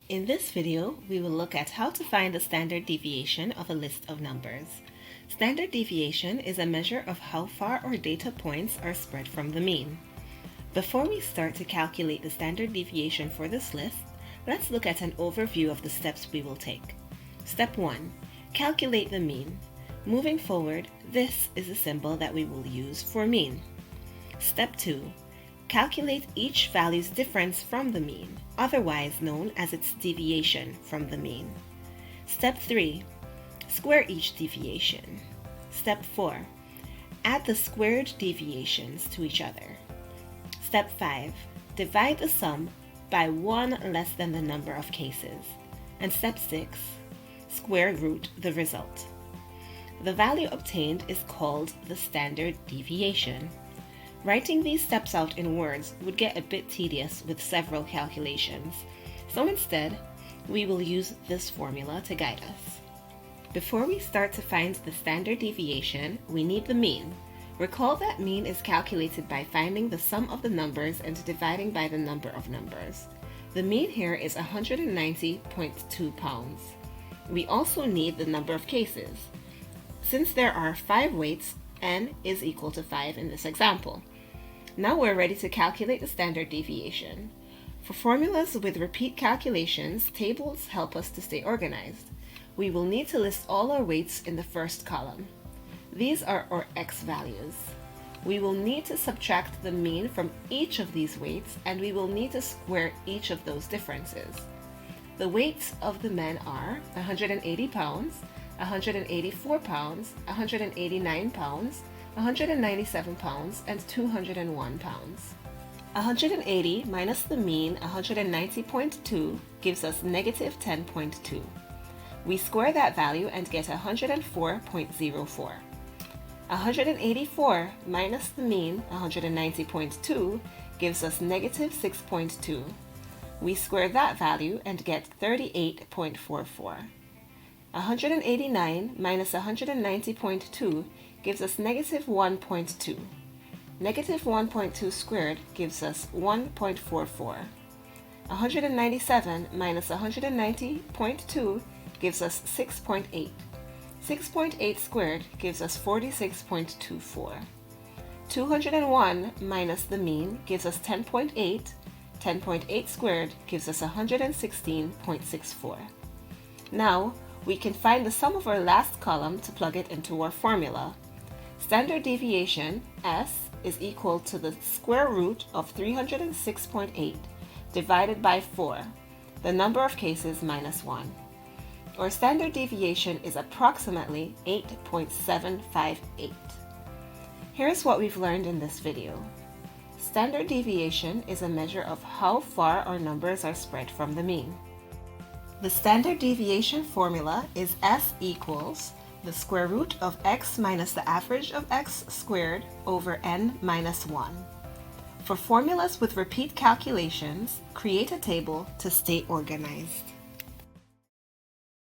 In this video, we will look at how to find the standard deviation of a list of numbers. Standard deviation is a measure of how far our data points are spread from the mean. Before we start to calculate the standard deviation for this list, let's look at an overview of the steps we will take. Step 1. Calculate the mean. Moving forward, this is the symbol that we will use for mean. Step 2. Calculate each value's difference from the mean, otherwise known as its deviation from the mean. Step 3. Square each deviation. Step 4. Add the squared deviations to each other. Step 5. Divide the sum by one less than the number of cases. And step 6. Square root the result. The value obtained is called the standard deviation. Writing these steps out in words would get a bit tedious with several calculations, so instead, we will use this formula to guide us. Before we start to find the standard deviation, we need the mean. Recall that mean is calculated by finding the sum of the numbers and dividing by the number of numbers. The mean here is 190.2 pounds. We also need the number of cases. Since there are 5 weights, n is equal to 5 in this example. Now we're ready to calculate the standard deviation. For formulas with repeat calculations, tables help us to stay organized. We will need to list all our weights in the first column. These are our x values. We will need to subtract the mean from each of these weights, and we will need to square each of those differences. The weights of the men are 180 pounds, 184 pounds, 189 pounds, 197 pounds, and 201 pounds. 180 minus the mean 190.2 gives us negative 10.2. We square that value and get 104.04. 184 minus the mean 190.2 gives us negative 6.2. We square that value and get 38.44. 189 minus 190.2 gives us negative 1.2. Negative 1.2 squared gives us 1.44. 197 minus 190.2 gives us 6.8. 6.8 squared gives us 46.24. 201 minus the mean gives us 10.8. 10.8 squared gives us 116.64. Now, we can find the sum of our last column to plug it into our formula. Standard deviation, S, is equal to the square root of 306.8 divided by 4, the number of cases minus 1. Our standard deviation is approximately 8.758. Here's what we've learned in this video. Standard deviation is a measure of how far our numbers are spread from the mean. The standard deviation formula is S equals the square root of x minus the average of x squared over n minus 1. For formulas with repeat calculations, create a table to stay organized.